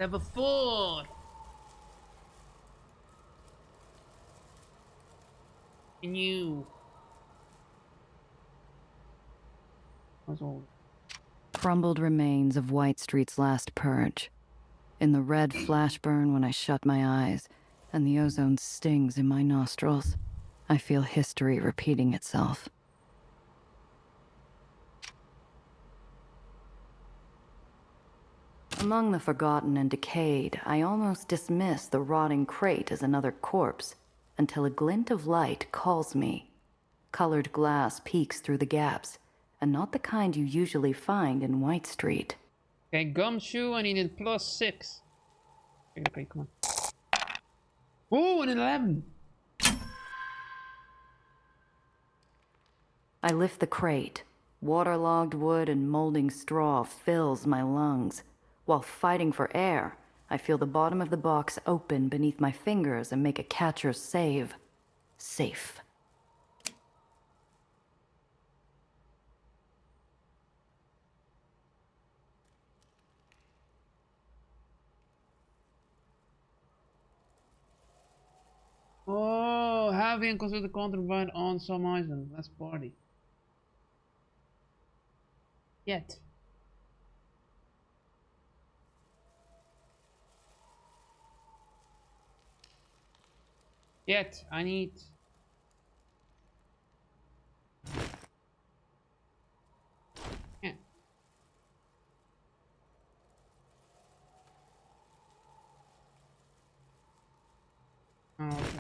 Level 4. New. What's all? Crumbled remains of White Street's last purge. In the red flash burn when I shut my eyes, and the ozone stings in my nostrils, I feel history repeating itself. Among the forgotten and decayed, I almost dismiss the rotting crate as another corpse, until a glint of light calls me. Colored glass peeks through the gaps, and not the kind you usually find in White Street. Okay, gumshoe, I needed +6. Okay, come on. Oh, an 11. I lift the crate. Waterlogged wood and molding straw fills my lungs. While fighting for air, I feel the bottom of the box open beneath my fingers and make a catcher's save. Safe. Oh, heavy and considered contraband on some island. Let's party. Yet. Yet, I need... Yeah. Oh, okay.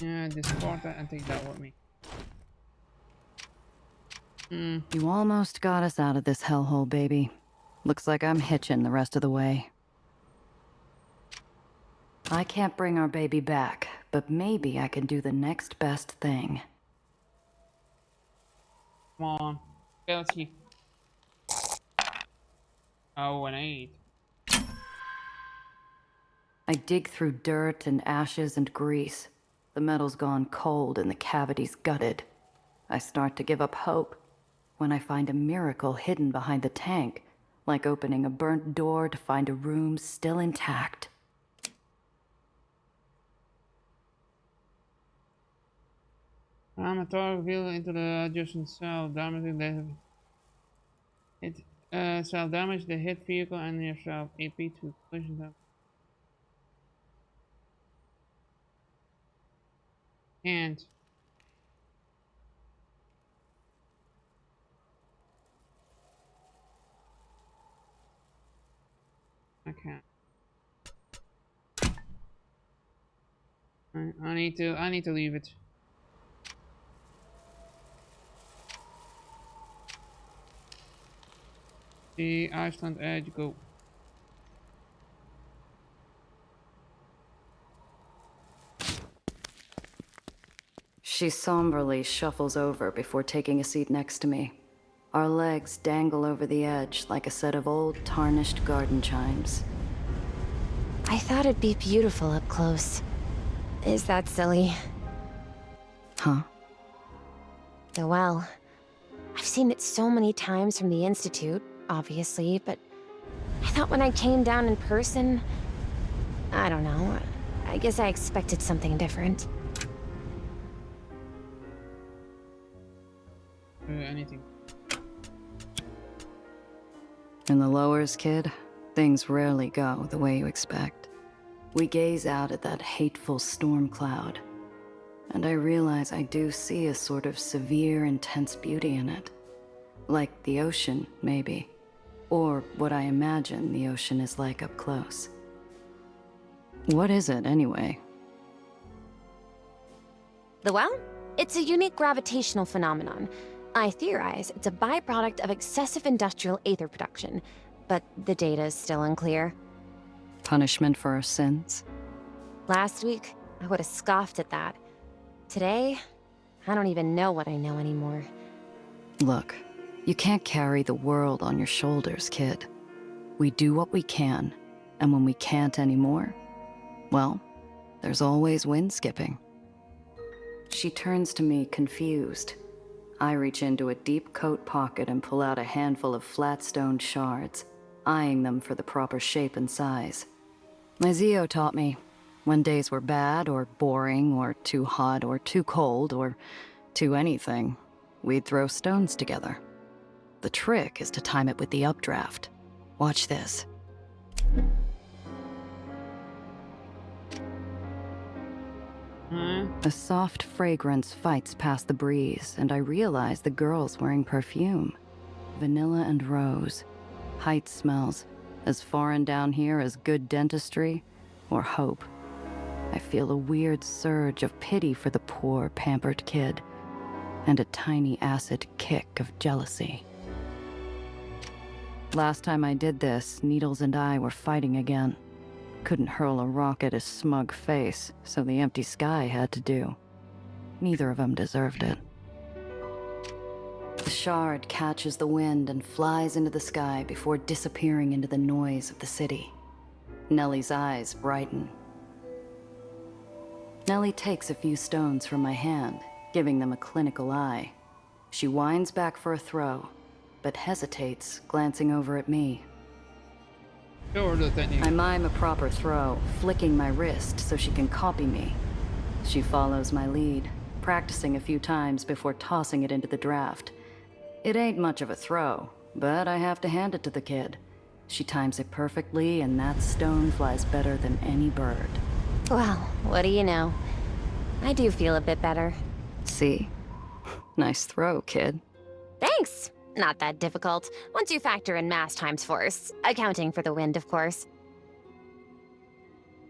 Yeah, discard that and take that with me. You almost got us out of this hellhole, baby. Looks like I'm hitching the rest of the way. I can't bring our baby back, but maybe I can do the next best thing. Come on. Okay, let's see. Oh, an 8. I dig through dirt and ashes and grease. The metal's gone cold and the cavity's gutted. I start to give up hope when I find a miracle hidden behind the tank, like opening a burnt door to find a room still intact. I'm a target revealed into the adjacent cell, damaging cell damage the hit vehicle and yourself. AP to collision damage. And I can't. I need to leave it. The Iceland edge, go. She somberly shuffles over before taking a seat next to me. Our legs dangle over the edge like a set of old, tarnished garden chimes. I thought it'd be beautiful up close. Is that silly? Huh? The well. I've seen it so many times from the Institute, obviously, but I thought when I came down in person... I don't know. I guess I expected something different. Anything. In the lowers, kid, things rarely go the way you expect. We gaze out at that hateful storm cloud, and I realize I do see a sort of severe, intense beauty in it. Like the ocean, maybe. Or what I imagine the ocean is like up close. What is it, anyway? The well? It's a unique gravitational phenomenon. I theorize it's a byproduct of excessive industrial aether production, but the data is still unclear. Punishment for our sins? Last week, I would have scoffed at that. Today, I don't even know what I know anymore. Look, you can't carry the world on your shoulders, kid. We do what we can, and when we can't anymore, well, there's always wind skipping. She turns to me, confused. I reach into a deep coat pocket and pull out a handful of flat stone shards, eyeing them for the proper shape and size. My Zio taught me, when days were bad or boring or too hot or too cold or too anything, we'd throw stones together. The trick is to time it with the updraft. Watch this. A soft fragrance fights past the breeze, and I realize the girl's wearing perfume. Vanilla and rose. Height smells. As foreign down here as good dentistry or hope. I feel a weird surge of pity for the poor, pampered kid, and a tiny acid kick of jealousy. Last time I did this, Needles and I were fighting again. Couldn't hurl a rock at his smug face, so the empty sky had to do. Neither of them deserved it. The shard catches the wind and flies into the sky before disappearing into the noise of the city. Nellie's eyes brighten. Nellie takes a few stones from my hand, giving them a clinical eye. She winds back for a throw, but hesitates, glancing over at me. I mime a proper throw, flicking my wrist so she can copy me. She follows my lead, practicing a few times before tossing it into the draft. It ain't much of a throw, but I have to hand it to the kid. She times it perfectly, and that stone flies better than any bird. Well, what do you know? I do feel a bit better. See? Nice throw, kid. Thanks! Not that difficult, once you factor in mass times force. Accounting for the wind, of course.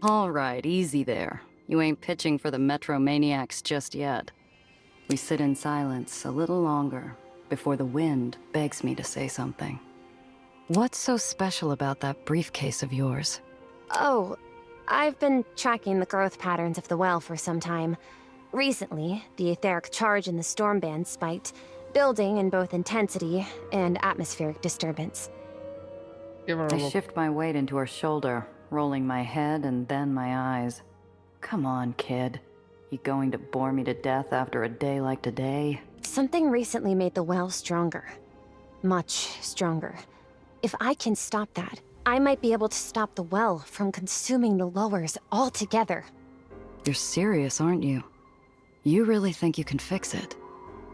All right, easy there. You ain't pitching for the Metromaniacs just yet. We sit in silence a little longer before the wind begs me to say something. What's so special about that briefcase of yours? Oh, I've been tracking the growth patterns of the well for some time. Recently, the etheric charge in the storm band spiked, building in both intensity and atmospheric disturbance. I shift my weight into her shoulder, rolling my head and then my eyes. Come on, kid. You going to bore me to death after a day like today? Something recently made the well stronger. Much stronger. If I can stop that, I might be able to stop the well from consuming the lowers altogether. You're serious, aren't you? You really think you can fix it?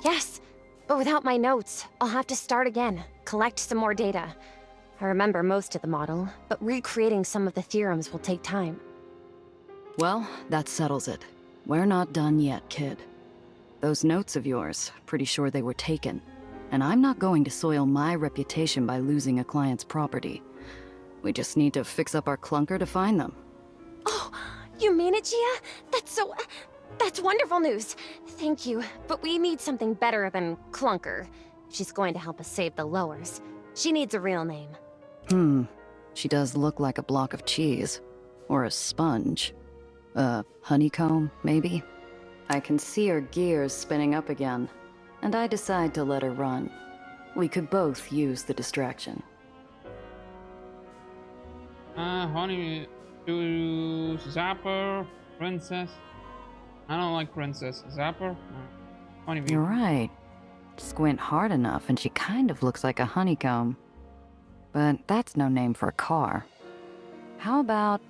Yes, but without my notes, I'll have to start again, collect some more data. I remember most of the model, but recreating some of the theorems will take time. Well, that settles it. We're not done yet, kid. Those notes of yours, pretty sure they were taken. And I'm not going to soil my reputation by losing a client's property. We just need to fix up our clunker to find them. Oh, you mean it, Gia? That's wonderful news. Thank you, but we need something better than clunker. She's going to help us save the lowers. She needs a real name. She does look like a block of cheese. Or a sponge. Honeycomb, maybe? I can see her gears spinning up again, and I decide to let her run. We could both use the distraction. Honey, to Zapper, Princess. I don't like Princess. Zapper? Honeybee. You're right. Squint hard enough and she kind of looks like a honeycomb. But that's no name for a car. How about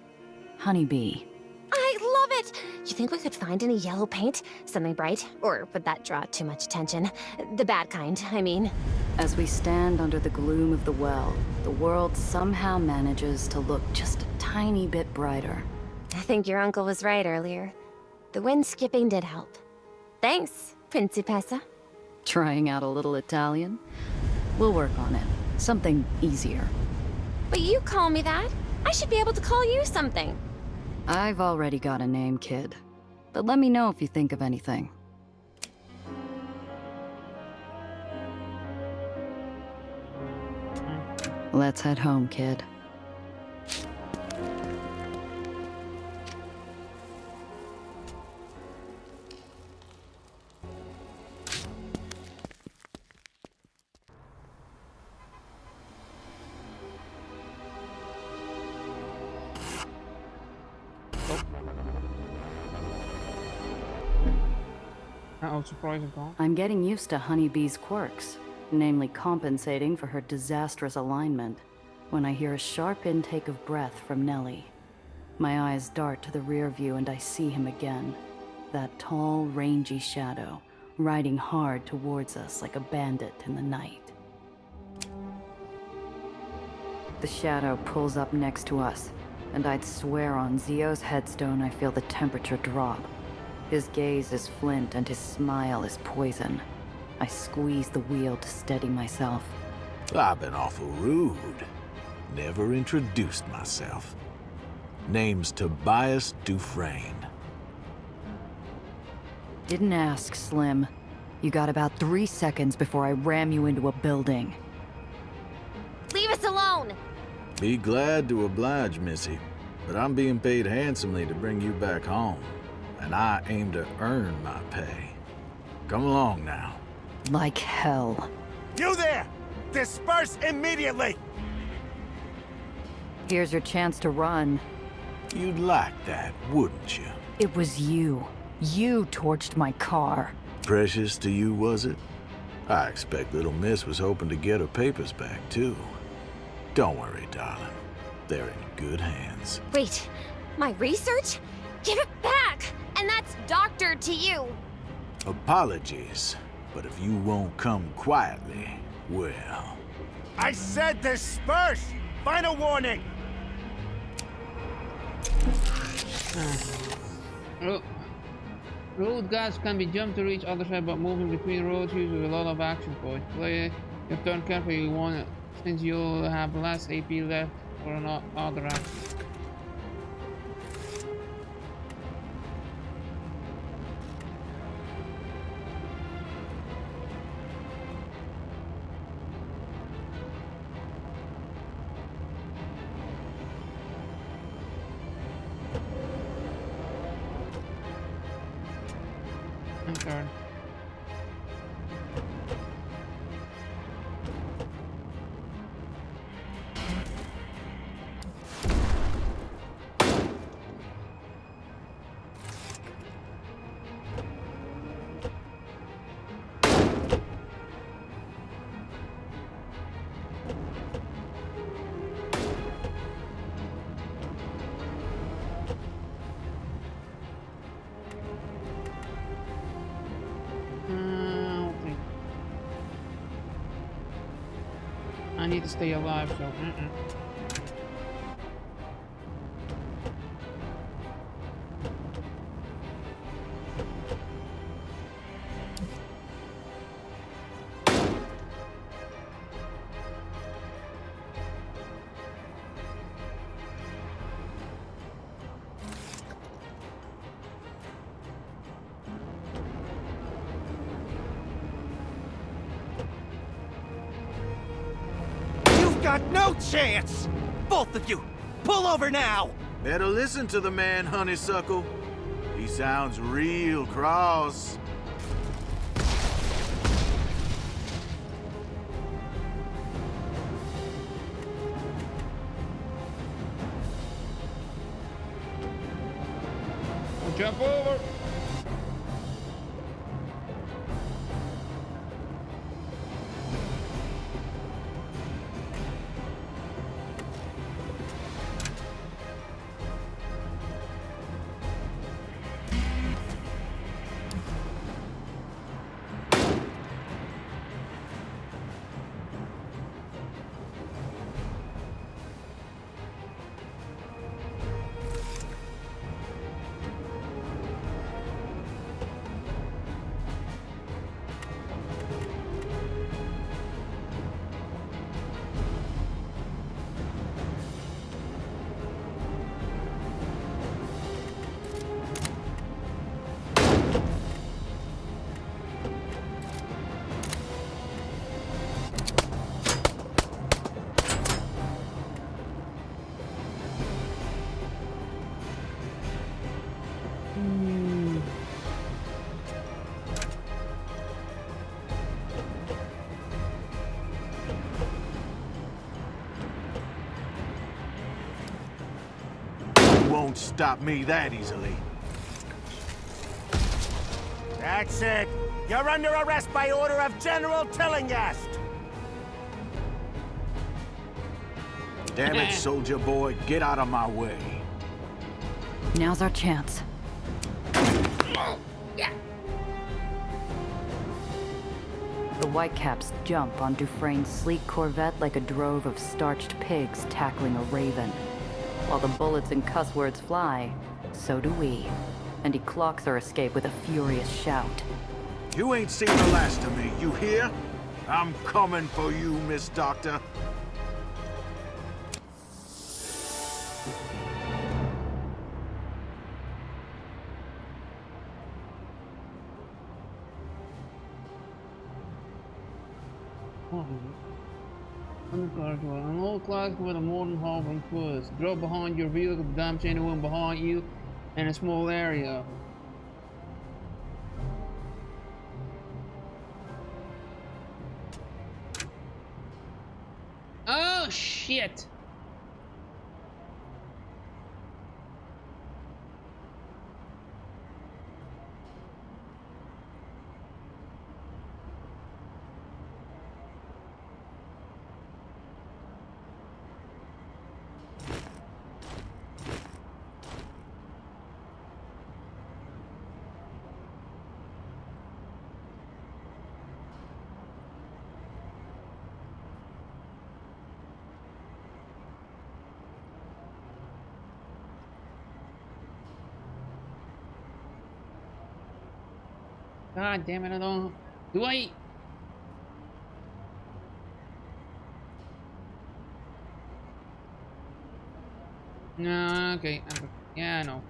Honeybee? I love it! You think we could find any yellow paint? Something bright? Or would that draw too much attention? The bad kind, I mean. As we stand under the gloom of the well, the world somehow manages to look just a tiny bit brighter. I think your uncle was right earlier. The wind skipping did help. Thanks, Principessa. Trying out a little Italian? We'll work on it. Something easier. But you call me that. I should be able to call you something. I've already got a name, kid. But let me know if you think of anything. Let's head home, kid. Uh-oh, surprise is gone. I'm getting used to Honeybee's quirks, namely compensating for her disastrous alignment. When I hear a sharp intake of breath from Nellie, my eyes dart to the rear view and I see him again. That tall, rangy shadow, riding hard towards us like a bandit in the night. The shadow pulls up next to us, and I'd swear on Zio's headstone I feel the temperature drop. His gaze is flint and his smile is poison. I squeeze the wheel to steady myself. I've been awful rude. Never introduced myself. Name's Tobias Dufresne. Didn't ask, Slim. You got about 3 seconds before I ram you into a building. Leave us alone! Be glad to oblige, Missy, but I'm being paid handsomely to bring you back home, and I aim to earn my pay. Come along now. Like hell. You there! Disperse immediately! Here's your chance to run. You'd like that, wouldn't you? It was you. You torched my car. Precious to you, was it? I expect little miss was hoping to get her papers back, too. Don't worry, darling. They're in good hands. Wait, my research? Give it back! And that's doctor to you! Apologies, but if you won't come quietly, well... I said disperse! Final warning! Road gaps can be jumped to reach other side, but moving between roads uses a lot of action points. Play your turn carefully you want it, since you'll have less AP left for another action. Turn. I need to stay alive, so Got no chance! Both of you, pull over now! Better listen to the man, Honeysuckle. He sounds real cross. jump over. Won't stop me that easily. That's it. You're under arrest by order of General Tillinghast. Damn it, soldier boy, get out of my way. Now's our chance. The Whitecaps jump on Dufresne's sleek Corvette like a drove of starched pigs tackling a raven. While the bullets and cuss words fly, so do we. And he clocks our escape with a furious shout. You ain't seen the last of me, you hear? I'm coming for you, Miss Doctor. An old classic with a modern hovering twist. Drop behind your vehicle, dump anyone behind you in a small area. Oh shit! God damn it, I don't... Do I... No, okay. Yeah, I know.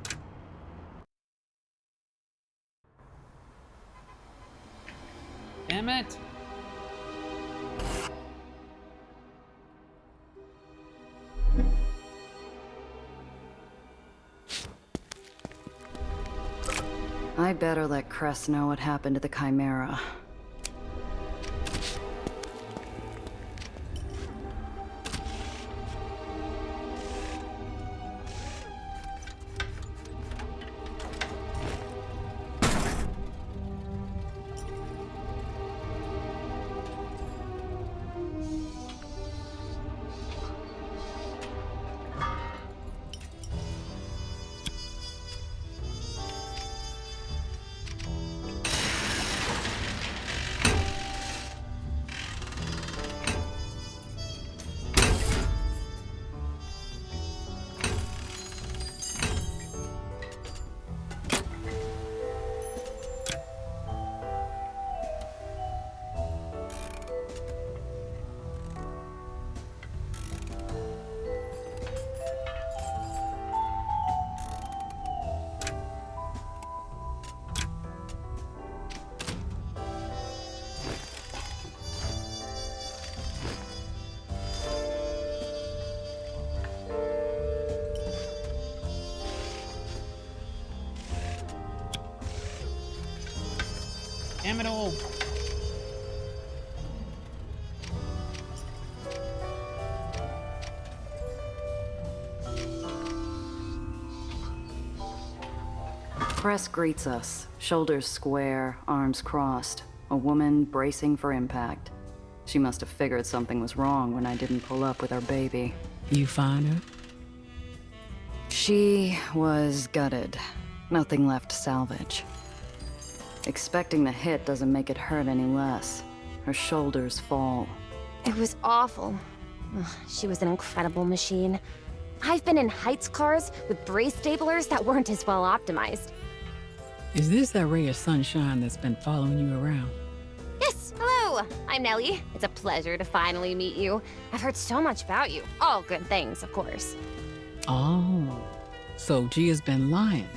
Damn it! I better let Cress know what happened to the Chimera. Damn it all. Cress greets us, shoulders square, arms crossed, a woman bracing for impact. She must have figured something was wrong when I didn't pull up with our baby. You find her? She was gutted. Nothing left to salvage. Expecting the hit doesn't make it hurt any less. Her shoulders fall. It was awful. Ugh, she was an incredible machine. I've been in Heights cars with brace staplers that weren't as well optimized. Is this that ray of sunshine that's been following you around? Yes, hello! I'm Nellie. It's a pleasure to finally meet you. I've heard so much about you. All good things, of course. Oh, so Gia's been lying.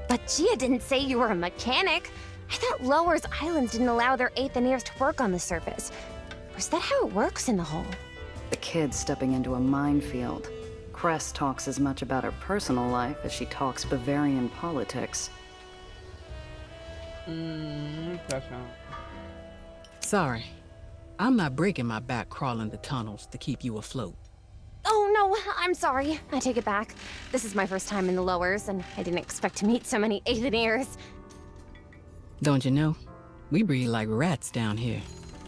But Gia didn't say you were a mechanic. I thought Lowers Islands didn't allow their Aetherians to work on the surface. Or is that how it works in the hull? The kid stepping into a minefield. Cress talks as much about her personal life as she talks Bavarian politics. That's not... Sorry, I'm not breaking my back crawling the tunnels to keep you afloat. Oh, no, I'm sorry. I take it back. This is my first time in the Lowers, and I didn't expect to meet so many Aetherians. Don't you know? We breed like rats down here.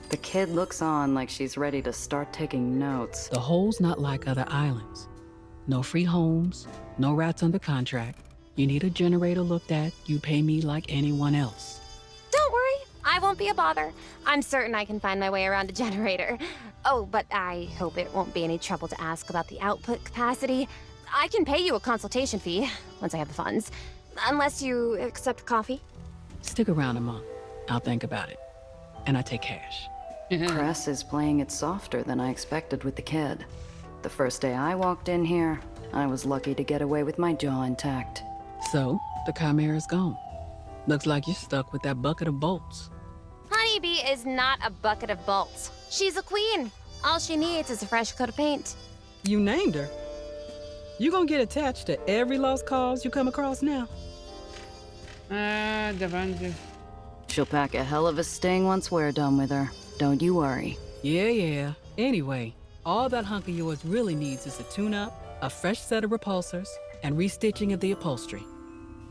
The kid looks on like she's ready to start taking notes. The hole's not like other islands. No free homes, no rats under contract. You need a generator looked at, you pay me like anyone else. Don't worry, I won't be a bother. I'm certain I can find my way around a generator. Oh, but I hope it won't be any trouble to ask about the output capacity. I can pay you a consultation fee once I have the funds. Unless you accept coffee. Stick around a month. I'll think about it. And I take cash. Cress is playing it softer than I expected with the kid. The first day I walked in here, I was lucky to get away with my jaw intact. So, the Chimera's gone. Looks like you're stuck with that bucket of bolts. Honeybee is not a bucket of bolts. She's a queen. All she needs is a fresh coat of paint. You named her. You gonna get attached to every lost cause you come across now? Depends. She'll pack a hell of a sting once we're done with her. Don't you worry. Yeah. Anyway, all that hunk of yours really needs is a tune-up, a fresh set of repulsors, and restitching of the upholstery.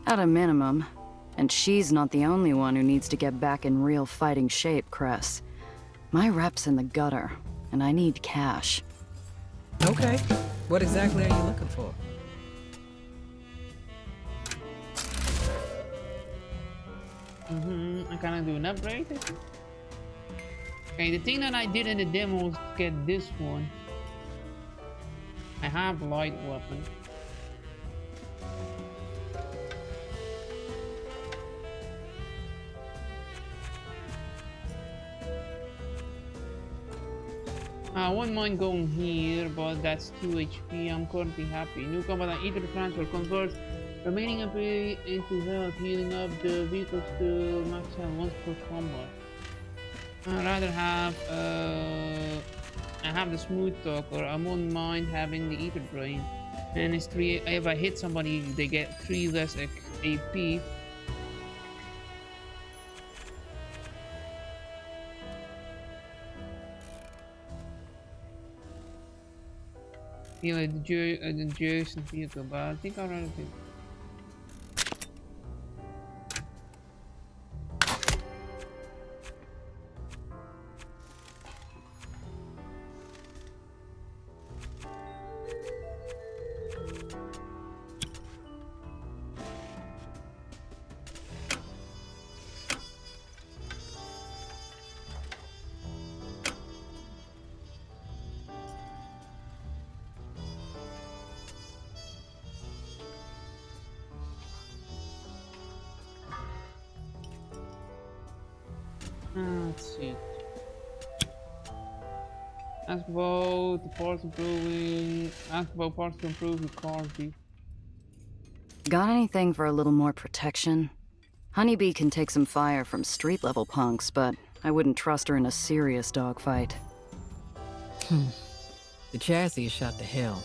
At a minimum. And she's not the only one who needs to get back in real fighting shape, Cress. My rep's in the gutter, and I need cash. Okay. What exactly are you looking for? I kinda do an upgrade, I think. Okay, the thing that I did in the demo was to get this one. I have light weapon. I wouldn't mind going here, but that's 2 HP. I'm currently happy. New combat and Aether transfer converts remaining MP into health, healing up the vehicles to max health once per combat. I'd rather have I have the smooth talker. I wouldn't mind having the Aether brain. And it's 3. If I hit somebody, they get 3 less AP. Yeah, like the adjacent vehicle, but I think I'd rather do. Let's see. Ask about the parts improving. Ask about parts to improve your car. Got anything for a little more protection? Honeybee can take some fire from street-level punks, but I wouldn't trust her in a serious dogfight. The chassis is shot to hell.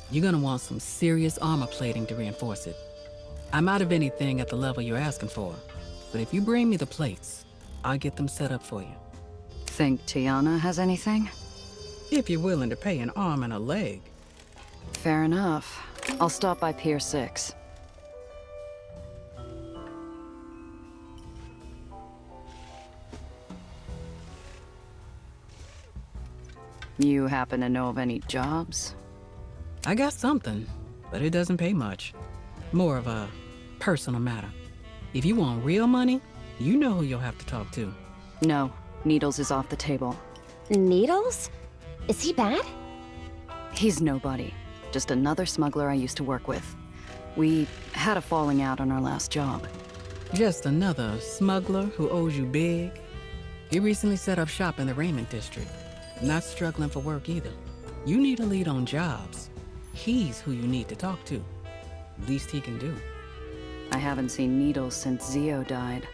You're gonna want some serious armor plating to reinforce it. I'm out of anything at the level you're asking for, but if you bring me the plates, I'll get them set up for you. Think Tiana has anything? If you're willing to pay an arm and a leg. Fair enough. I'll stop by Pier 6. You happen to know of any jobs? I got something, but it doesn't pay much. More of a personal matter. If you want real money, you know who you'll have to talk to. No, Needles is off the table. Needles? Is he bad? He's nobody. Just another smuggler I used to work with. We had a falling out on our last job. Just another smuggler who owes you big. He recently set up shop in the Raymond district. Not struggling for work either. You need a lead on jobs. He's who you need to talk to. Least he can do. I haven't seen Needles since Zio died.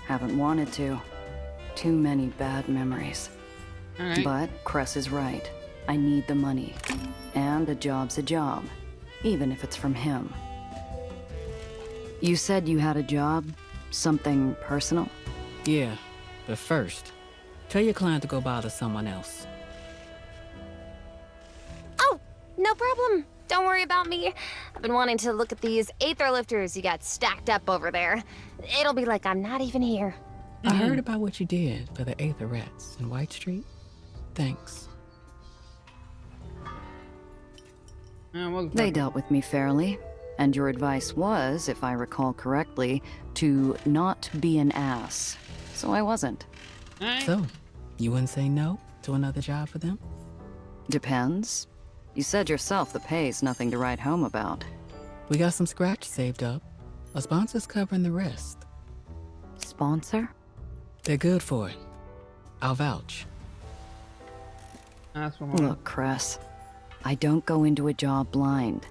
Haven't wanted to. Too many bad memories. Alright. But Cress is right. I need the money. And a job's a job. Even if it's from him. You said you had a job? Something personal? Yeah, but first, tell your client to go bother someone else. Oh, no problem. don't worry about me. I've been wanting to look at these Aether lifters you got stacked up over there. It'll be like I'm not even here. I heard about what you did for the Aether rats in White Street. Thanks. They dealt with me fairly, and your advice was, if I recall correctly, to not be an ass. So I wasn't. So, you wouldn't say no to another job for them? Depends. You said yourself the pay's nothing to write home about. We got some scratch saved up. A sponsor's covering the rest. Sponsor? They're good for it. I'll vouch. Ask for more. Look, Cress, I don't go into a job blind.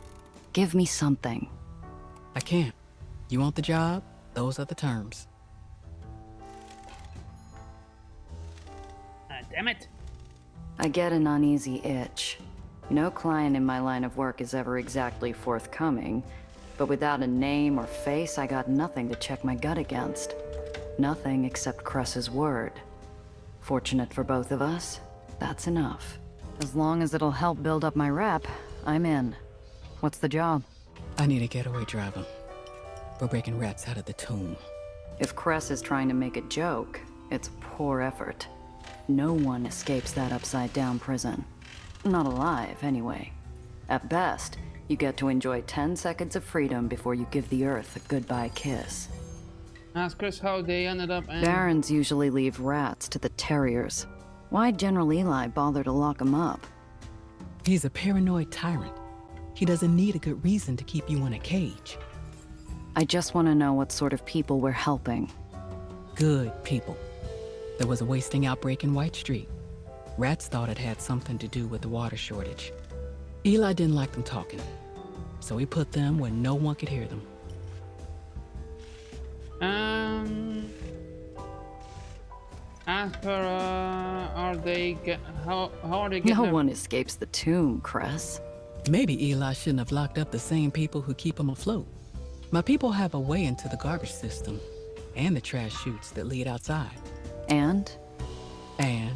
Give me something. I can't. You want the job? Those are the terms. Damn it. I get an uneasy itch. No client in my line of work is ever exactly forthcoming, but without a name or face, I got nothing to check my gut against. Nothing except Cress's word. Fortunate for both of us, that's enough. As long as it'll help build up my rep, I'm in. What's the job? I need a getaway driver. We're breaking rats out of the tomb. If Cress is trying to make a joke, it's a poor effort. No one escapes that upside-down prison. Not alive, anyway. At best, you get to enjoy 10 seconds of freedom before you give the Earth a goodbye kiss. Ask Chris how they ended up and... Barons usually leave rats to the terriers. Why'd General Eli bother to lock him up? He's a paranoid tyrant. He doesn't need a good reason to keep you in a cage. I just want to know what sort of people we're helping. Good people. There was a wasting outbreak in White Street. Rats thought it had something to do with the water shortage. Eli didn't like them talking, so he put them where no one could hear them. Ask her, how are they getting No their- one escapes the tomb, Cress. Maybe Eli shouldn't have locked up the same people who keep him afloat. My people have a way into the garbage system and the trash chutes that lead outside. And? And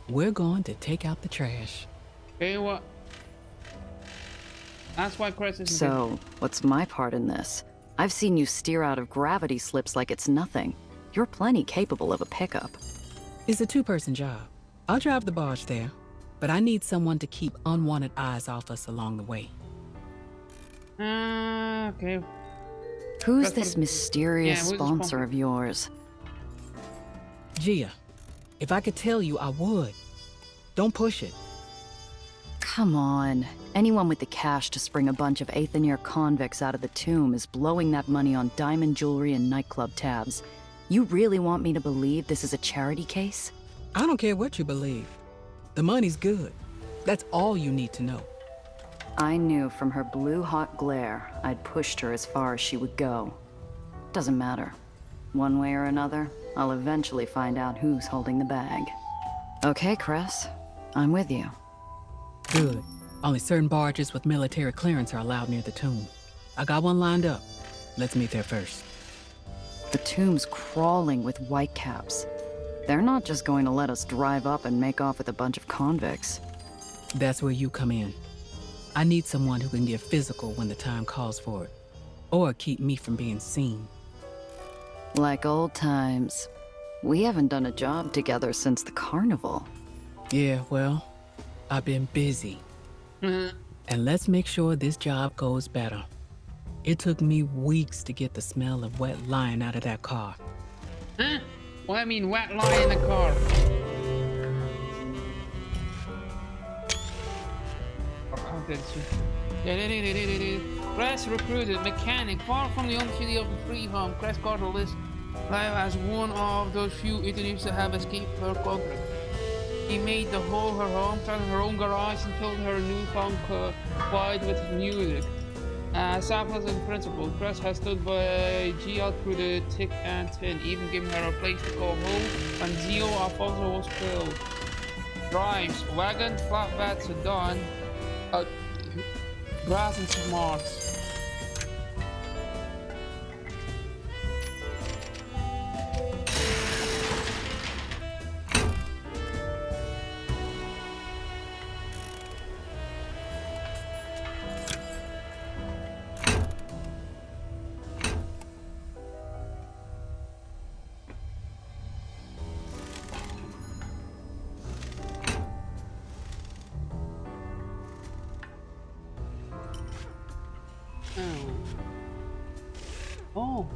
we're going to take out the trash. Okay, what? That's why Chris is... So, what's my part in this? I've seen you steer out of gravity slips like it's nothing. You're plenty capable of a pickup. It's a two-person job. I'll drive the barge there, but I need someone to keep unwanted eyes off us along the way. Okay. Who's That's this what- mysterious Yeah, who's the sponsor sponsor? of yours? Gia, if I could tell you, I would. Don't push it. Come on. Anyone with the cash to spring a bunch of 8th and year convicts out of the tomb is blowing that money on diamond jewelry and nightclub tabs. You really want me to believe this is a charity case? I don't care what you believe. The money's good. That's all you need to know. I knew from her blue-hot glare I'd pushed her as far as she would go. Doesn't matter. One way or another, I'll eventually find out who's holding the bag. Okay, Cress. I'm with you. Good. Only certain barges with military clearance are allowed near the tomb. I got one lined up. Let's meet there first. The tomb's crawling with whitecaps. They're not just going to let us drive up and make off with a bunch of convicts. That's where you come in. I need someone who can get physical when the time calls for it, or keep me from being seen. Like old times. We haven't done a job together since the carnival. Yeah, well, I've been busy. And let's make sure this job goes better. It took me weeks to get the smell of wet lying out of that car. Huh? Well, I mean, wet lie in the car. Cress recruited mechanic far from the uncity of the free home. Cress got a list live as one of those few Ethnics to have escaped her conquest. He made the whole her home, started her own garage, and filled her newfound quiet with music. Selfless and principled, Cress has stood by Gia through the thick and thin, even giving her a place to call home when Zio Alfonso was killed. Drives, wagon, flatbed, sedan, grass and smarts. Oh.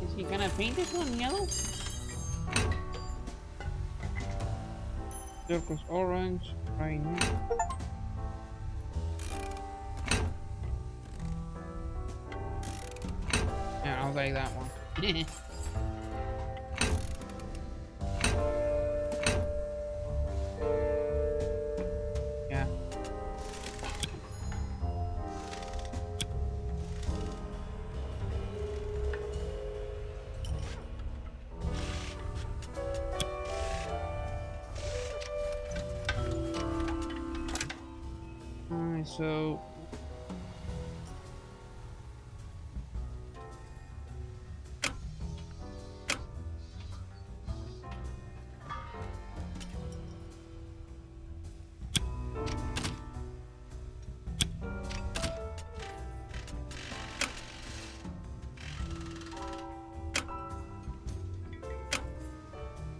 Is he gonna paint this one yellow? Circles orange, right now. Yeah, I'll take that one. Yeah. Alright, so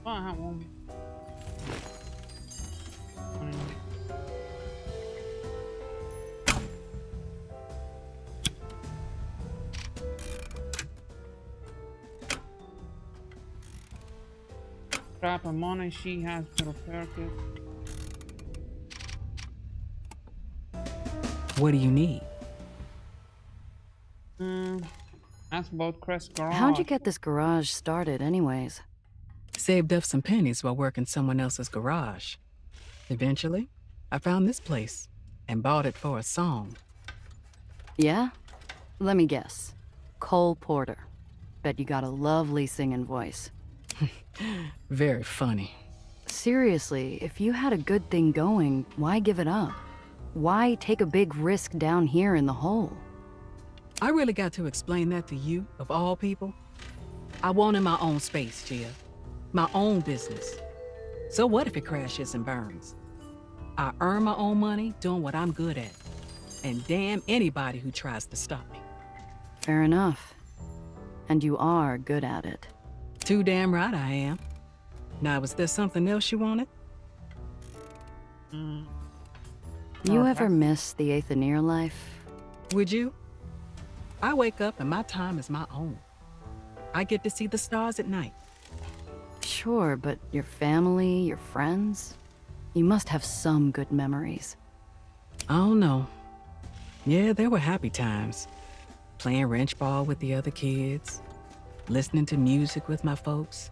oh, I have one. Crap and money she has prepared it. What do you need? That's about Crest Garage. How'd you get this garage started, anyways? Saved up some pennies while working someone else's garage. Eventually, I found this place and bought it for a song. Yeah? Let me guess. Cole Porter. Bet you got a lovely singing voice. Very funny. Seriously, if you had a good thing going, why give it up? Why take a big risk down here in the hole? I really got to explain that to you, of all people. I wanted my own space, Gia. My own business. So what if it crashes and burns? I earn my own money doing what I'm good at. And damn anybody who tries to stop me. Fair enough. And you are good at it. Too damn right I am. Now, was there something else you wanted? You ever miss the Aether life? Would you? I wake up and my time is my own. I get to see the stars at night. Sure, but your family, your friends? You must have some good memories. I don't know. Yeah, there were happy times. Playing wrench ball with the other kids. Listening to music with my folks.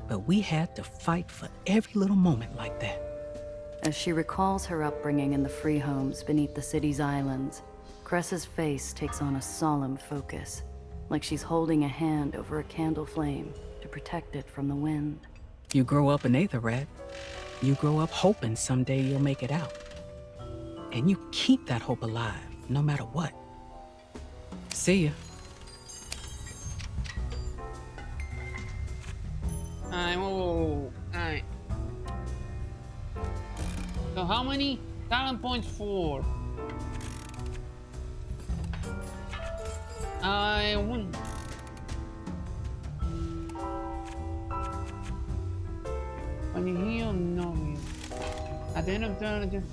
But we had to fight for every little moment like that. As she recalls her upbringing in the free homes beneath the city's islands, Cress's face takes on a solemn focus, like she's holding a hand over a candle flame to protect it from the wind. You grow up an Aether rat. You grow up hoping someday you'll make it out. And you keep that hope alive, no matter what. See ya. Whoa. Alright. So how many talent points for? I won. When you heal, no heal. At the end of the turn,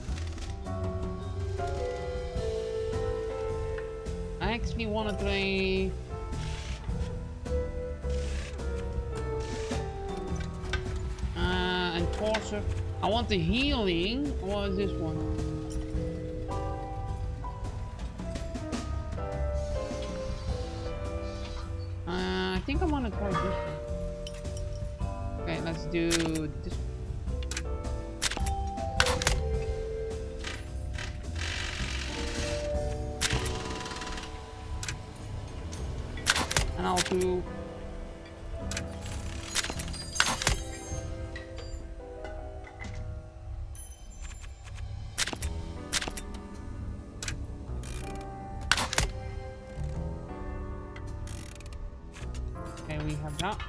I actually want to try. Enforcer. I want the healing. What is this one? I think I want to try this one. Okay, let's do this one. And I'll do. Okay, we have that.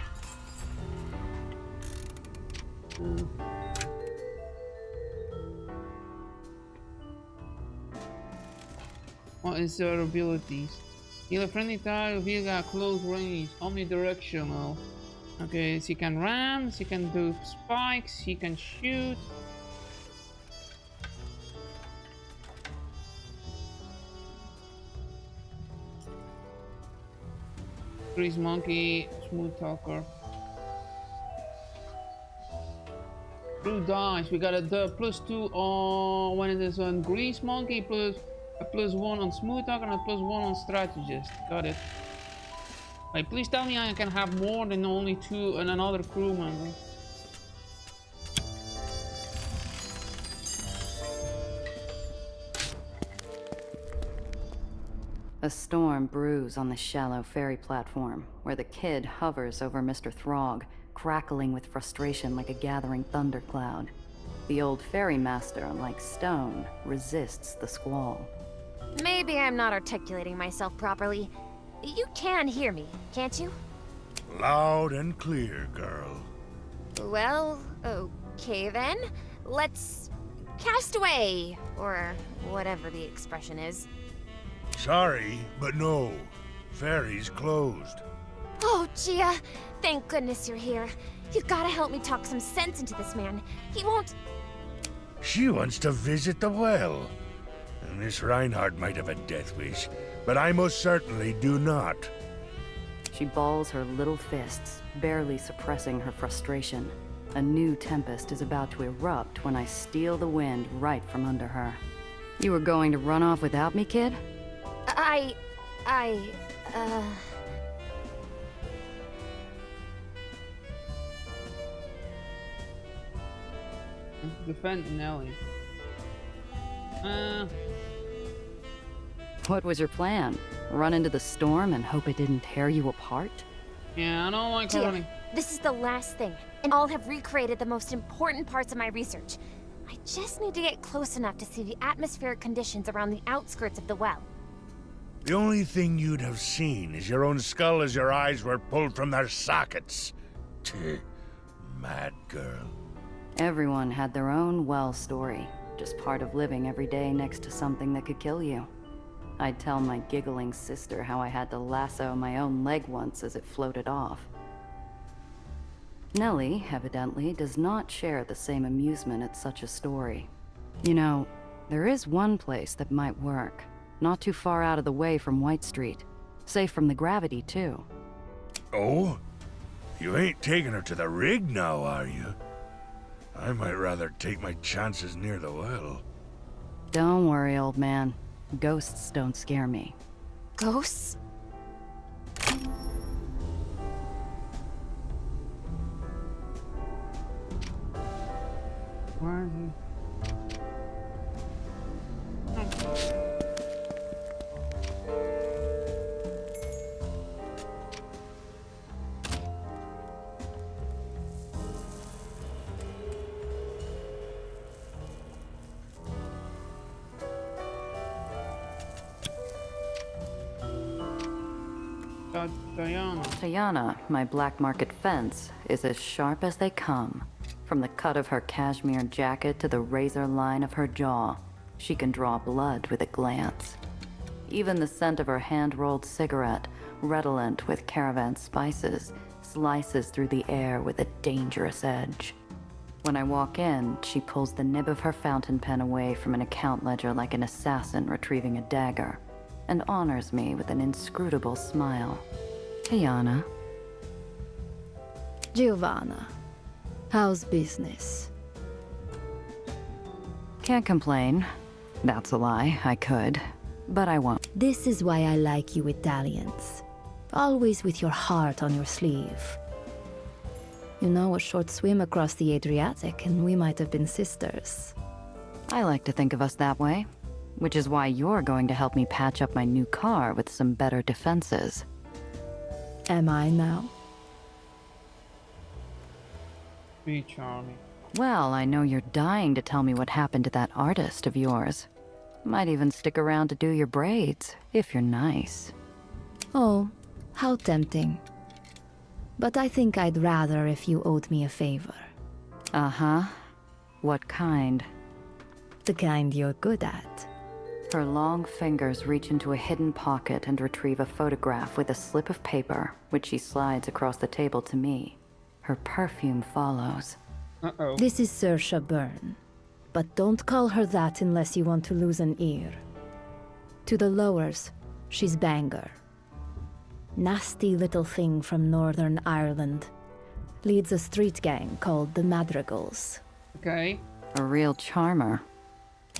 What is their abilities? Heal a friendly target, heal at close range, omnidirectional. Okay, so he can ram, he can do spikes, he can shoot. Grease monkey, smooth talker. Blue dice, we got a +2 on when it is on grease monkey, plus a +1 on smooth talker, and a +1 on strategist. Got it. Like, please tell me I can have more than only 2 and another crew member. A storm brews on the shallow ferry platform, where the kid hovers over Mr. Throg, crackling with frustration like a gathering thundercloud. The old ferrymaster, like stone, resists the squall. Maybe I'm not articulating myself properly. You can hear me, can't you? Loud and clear, girl. Well, okay then. Let's cast away, or whatever the expression is. Sorry, but no. Ferry's closed. Oh, Gia, thank goodness you're here. You gotta help me talk some sense into this man. He won't... She wants to visit the well. And Miss Reinhardt might have a death wish, but I most certainly do not. She balls her little fists, barely suppressing her frustration. A new tempest is about to erupt when I steal the wind right from under her. You were going to run off without me, kid? Defend Nelly. What was your plan? Run into the storm and hope it didn't tear you apart? Yeah, I don't like Gia, running. this is the last thing, and I'll have recreated the most important parts of my research. I just need to get close enough to see the atmospheric conditions around the outskirts of the well. The only thing you'd have seen is your own skull as your eyes were pulled from their sockets. Mad girl. Everyone had their own well story, just part of living every day next to something that could kill you. I'd tell my giggling sister how I had to lasso my own leg once as it floated off. Nellie, evidently, does not share the same amusement at such a story. You know, there is one place that might work, not too far out of the way from White Street. Safe from the gravity, too. Oh? You ain't taking her to the rig now, are you? I might rather take my chances near the well. Don't worry, old man. Ghosts don't scare me. Ghosts? Where is he? Diana. Tiana, my black market fence, is as sharp as they come. From the cut of her cashmere jacket to the razor line of her jaw, she can draw blood with a glance. Even the scent of her hand-rolled cigarette, redolent with caravan spices, slices through the air with a dangerous edge. When I walk in, she pulls the nib of her fountain pen away from an account ledger like an assassin retrieving a dagger, and honors me with an inscrutable smile. Tiana. Giovanna, how's business? Can't complain. That's a lie, I could, but I won't. This is why I like you Italians. Always with your heart on your sleeve. You know, a short swim across the Adriatic and we might have been sisters. I like to think of us that way, which is why you're going to help me patch up my new car with some better defenses. Am I now? Be charming. Well, I know you're dying to tell me what happened to that artist of yours. Might even stick around to do your braids, if you're nice. Oh, how tempting. But I think I'd rather if you owed me a favor. Uh-huh. What kind? The kind you're good at. Her long fingers reach into a hidden pocket and retrieve a photograph with a slip of paper, which she slides across the table to me. Her perfume follows. Uh-oh. This is Saoirse Byrne. But don't call her that unless you want to lose an ear. To the lowers, she's Bangor. Nasty little thing from Northern Ireland. Leads a street gang called the Madrigals. Okay. A real charmer.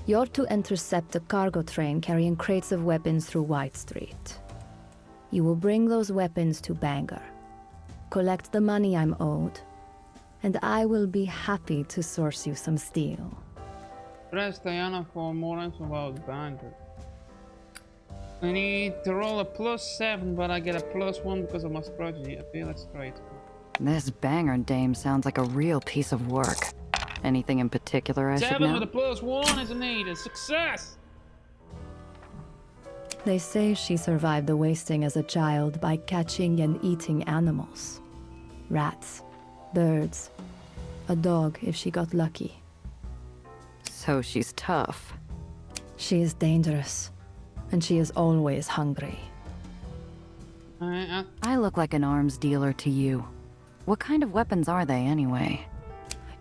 You're to intercept a cargo train carrying crates of weapons through White Street. You will bring those weapons to Bangor, collect the money I'm owed, and I will be happy to source you some steel. Press Diana for more info about Bangor. I need to roll a +7, but I get a +1 because of my strategy. Okay, let's try it. This Bangor dame sounds like a real piece of work. Anything in particular I should 7 know? with a +1 is a need. A success! They say she survived the wasting as a child by catching and eating animals. Rats, birds, a dog if she got lucky. So she's tough. She is dangerous, and she is always hungry. I look like an arms dealer to you. What kind of weapons are they anyway?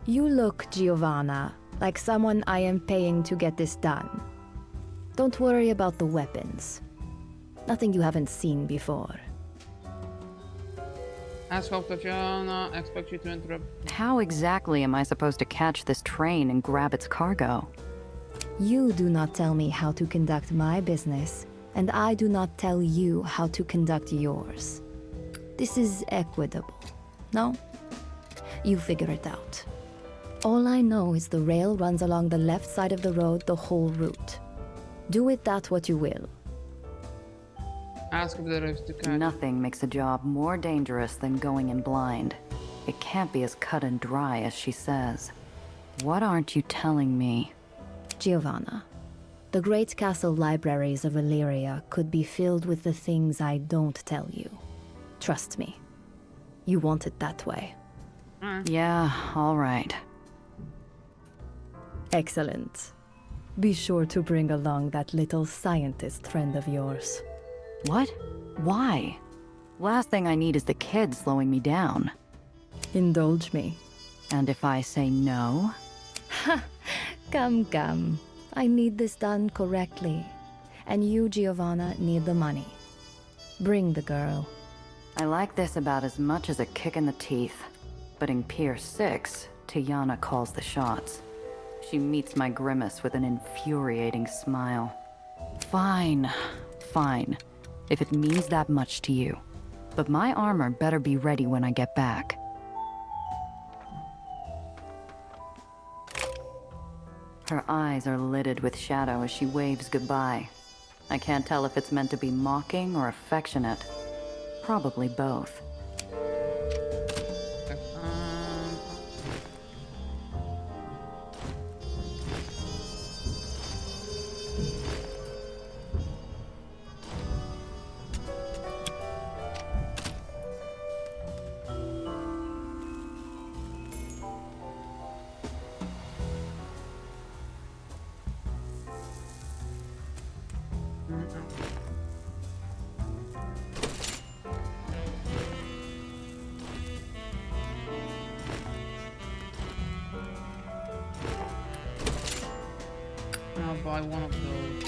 You look, Giovanna, like someone I am paying to get this done. Don't worry about the weapons. Nothing you haven't seen before. Ask of Tatiana, expect you to interrupt. How exactly am I supposed to catch this train and grab its cargo? You do not tell me how to conduct my business, and I do not tell you how to conduct yours. This is equitable, no? You figure it out. All I know is the rail runs along the left side of the road the whole route. Do with that what you will. Ask if there is to catch. Nothing makes a job more dangerous than going in blind. It can't be as cut and dry as she says. What aren't you telling me? Giovanna, the great castle libraries of Illyria could be filled with the things I don't tell you. Trust me. You want it that way. Yeah, all right. Excellent. Be sure to bring along that little scientist friend of yours. What? Why? Last thing I need is the kid slowing me down. Indulge me. And if I say no? Come. I need this done correctly. And you, Giovanna, need the money. Bring the girl. I like this about as much as a kick in the teeth. But in Pier 6, Tiana calls the shots. She meets my grimace with an infuriating smile. Fine. If it means that much to you. But my armor better be ready when I get back. Her eyes are lidded with shadow as she waves goodbye. I can't tell if it's meant to be mocking or affectionate. Probably both. I'll buy one of those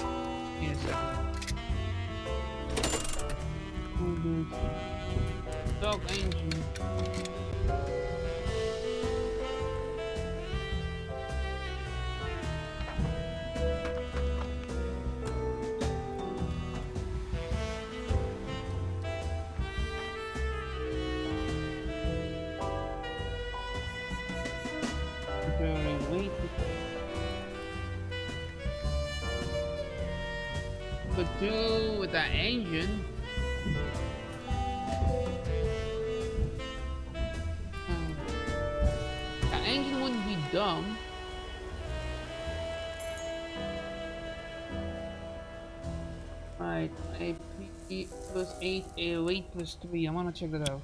in a second. Dog engine. Wait. Could do with that engine. That engine wouldn't be dumb. Right, AP plus 8, weight plus 3. I wanna check that out.